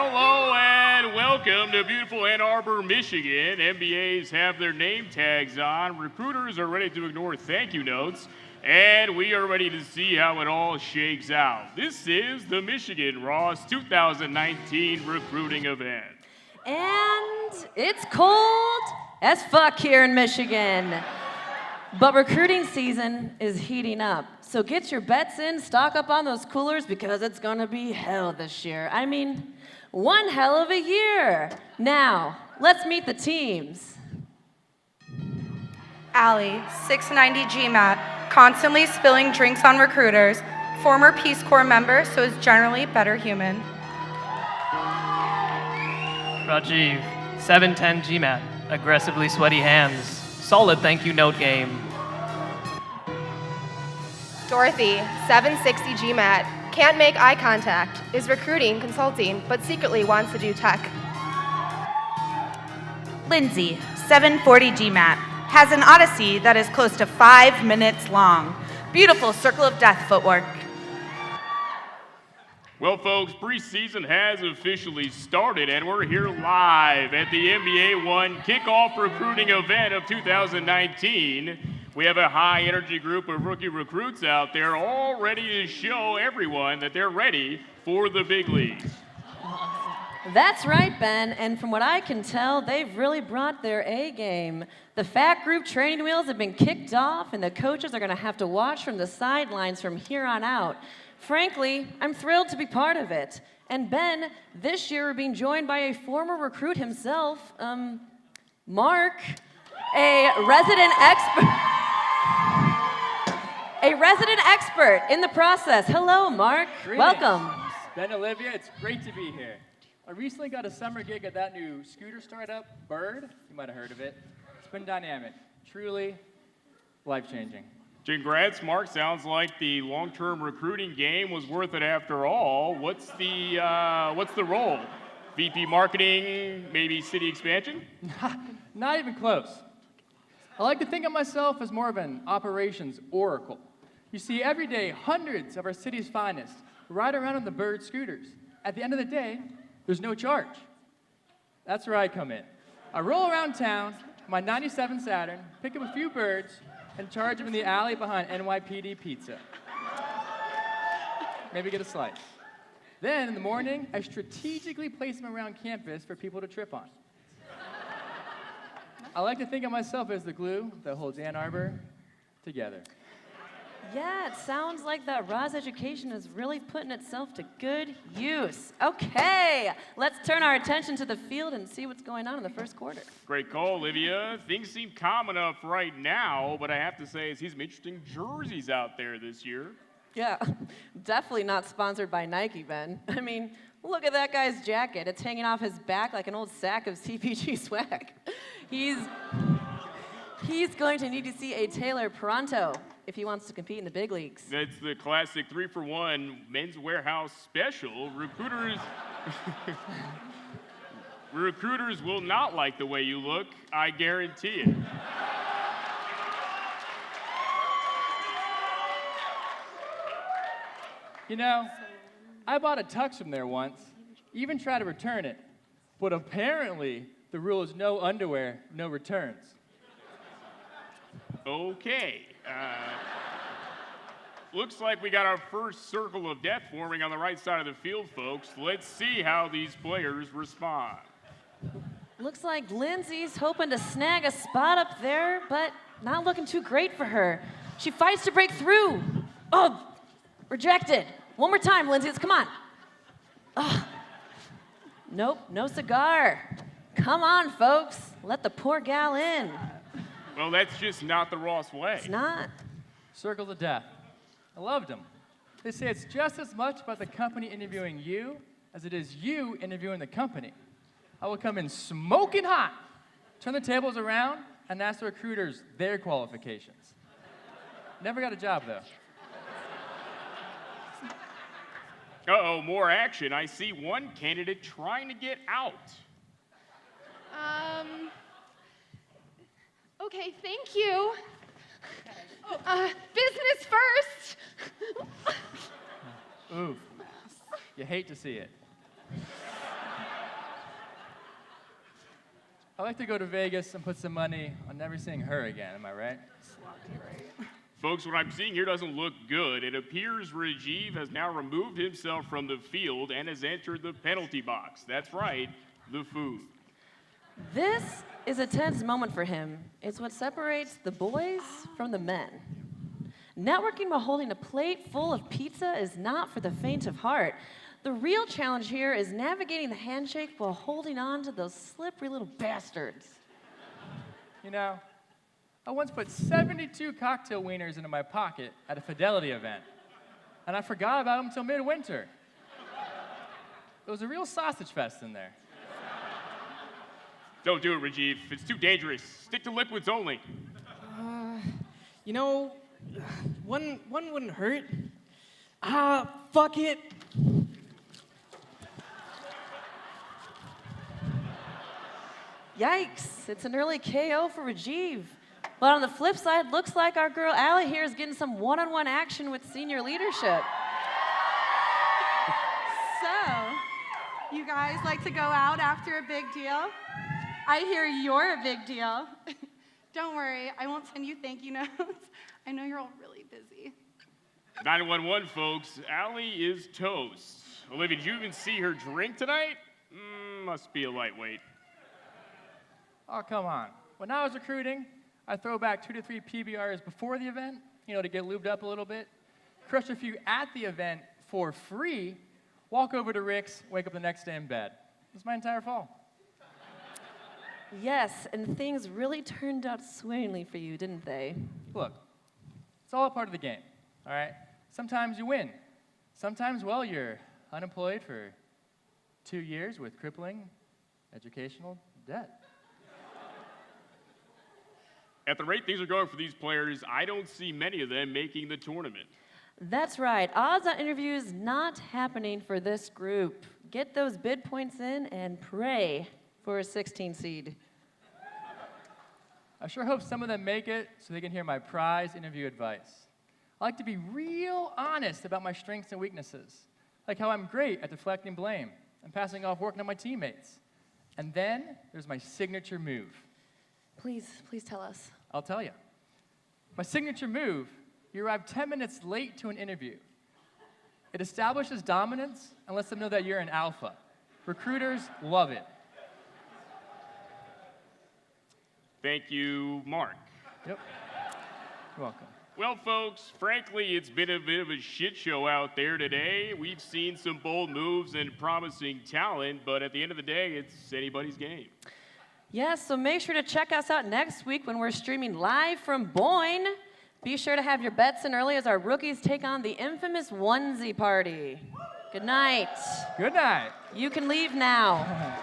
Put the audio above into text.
Hello and welcome to beautiful Ann Arbor, Michigan. MBAs have their name tags on. Recruiters are ready to ignore thank you notes. And we are ready to see how it all shakes out. This is the Michigan Ross 2019 recruiting event. And it's cold as fuck here in Michigan. But recruiting season is heating up. So get your bets in, stock up on those coolers because it's gonna be hell this year. I mean, one hell of a year. Now, let's meet the teams. Allie, 690 GMAT, constantly spilling drinks on recruiters, former Peace Corps member, so is generally better human. Rajiv, 710 GMAT, aggressively sweaty hands, solid thank you note game. Dorothy, 760 GMAT, can't make eye contact, is recruiting, consulting, but secretly wants to do tech. Lindsay, 740 GMAT, has an odyssey that is close to 5 minutes long. Beautiful circle of death footwork. Well, folks, preseason has officially started, and we're here live at the NBA One kickoff recruiting event of 2019. We have a high-energy group of rookie recruits out there all ready to show everyone that they're ready for the big leagues. That's right, Ben, and from what I can tell, they've really brought their A game. The Fat Group training wheels have been kicked off, and the coaches are going to have to watch from the sidelines from here on out. Frankly, I'm thrilled to be part of it. And Ben, this year we're being joined by a former recruit himself, Mark, a resident expert in the process. Hello, Mark. Greetings. Welcome. Ben, Olivia, it's great to be here. I recently got a summer gig at that new scooter startup, Bird. You might have heard of it. It's been dynamic, truly life-changing. Congrats, Mark. Sounds like the long-term recruiting game was worth it after all. What's the role? VP marketing, maybe city expansion? Not even close. I like to think of myself as more of an operations oracle. You see, every day, hundreds of our city's finest ride around on the Bird scooters. At the end of the day, there's no charge. That's where I come in. I roll around town, my 97 Saturn, pick up a few birds, and charge them in the alley behind NYPD Pizza. Maybe get a slice. Then, in the morning, I strategically place them around campus for people to trip on. I like to think of myself as the glue that holds Ann Arbor together. Yeah, it sounds like that Roz education is really putting itself to good use. Okay, let's turn our attention to the field and see what's going on in the first quarter. Great call, Olivia. Things seem calm enough right now, but I have to say, I see some interesting jerseys out there this year. Yeah, definitely not sponsored by Nike, Ben. I mean, look at that guy's jacket. It's hanging off his back like an old sack of CPG swag. He's going to need to see a tailor pronto if he wants to compete in the big leagues. That's the classic 3-for-1 Men's Warehouse special. Recruiters will not like the way you look, I guarantee it. You know, I bought a tux from there once, even tried to return it, but apparently the rule is no underwear, no returns. Okay. Looks like we got our first circle of death forming on the right side of the field, folks. Let's see how these players respond. Looks like Lindsay's hoping to snag a spot up there, but not looking too great for her. She fights to break through. Oh, rejected. One more time, Lindsay, come on. Oh. Nope, no cigar. Come on, folks. Let the poor gal in. Well, that's just not the Ross way. It's not. Circle of death. I loved them. They say it's just as much about the company interviewing you as it is you interviewing the company. I will come in smoking hot, turn the tables around, and ask the recruiters their qualifications. Never got a job, though. Uh-oh, more action. I see one candidate trying to get out. Okay, thank you. Business first. Ooh, you hate to see it. I like to go to Vegas and put some money on never seeing her again, am I right? Folks, what I'm seeing here doesn't look good. It appears Rajiv has now removed himself from the field and has entered the penalty box. That's right, the food. This is a tense moment for him. It's what separates the boys from the men. Networking while holding a plate full of pizza is not for the faint of heart. The real challenge here is navigating the handshake while holding on to those slippery little bastards. You know, I once put 72 cocktail wieners into my pocket at a Fidelity event, and I forgot about them until midwinter. There was a real sausage fest in there. Don't do it, Rajiv. It's too dangerous. Stick to liquids only. You know, one wouldn't hurt. Fuck it. Yikes, it's an early KO for Rajiv. But on the flip side, looks like our girl Allie here is getting some one-on-one action with senior leadership. So, you guys like to go out after a big deal? I hear you're a big deal. Don't worry, I won't send you thank you notes. I know you're all really busy. 911, folks. Allie is toast. Olivia, did you even see her drink tonight? Must be a lightweight. Oh, come on. When I was recruiting, I'd throw back 2 to 3 PBRs before the event, to get lubed up a little bit, crush a few at the event for free, walk over to Rick's, wake up the next day in bed. It was my entire fall. Yes, and things really turned out swimmingly for you, didn't they? Look, it's all a part of the game, all right? Sometimes you win. Sometimes, well, you're unemployed for 2 years with crippling educational debt. At the rate things are going for these players, I don't see many of them making the tournament. That's right. Odds on interviews not happening for this group. Get those bid points in and pray for a 16 seed. I sure hope some of them make it so they can hear my prize interview advice. I like to be real honest about my strengths and weaknesses, like how I'm great at deflecting blame and passing off work on my teammates. And then there's my signature move. Please tell us. I'll tell you. My signature move, you arrive 10 minutes late to an interview. It establishes dominance and lets them know that you're an alpha. Recruiters love it. Thank you, Mark. Yep. You're welcome. Well, folks, frankly, it's been a bit of a shit show out there today. We've seen some bold moves and promising talent, but at the end of the day, it's anybody's game. Yes, so make sure to check us out next week when we're streaming live from Boyne. Be sure to have your bets in early as our rookies take on the infamous onesie party. Good night. Good night. You can leave now.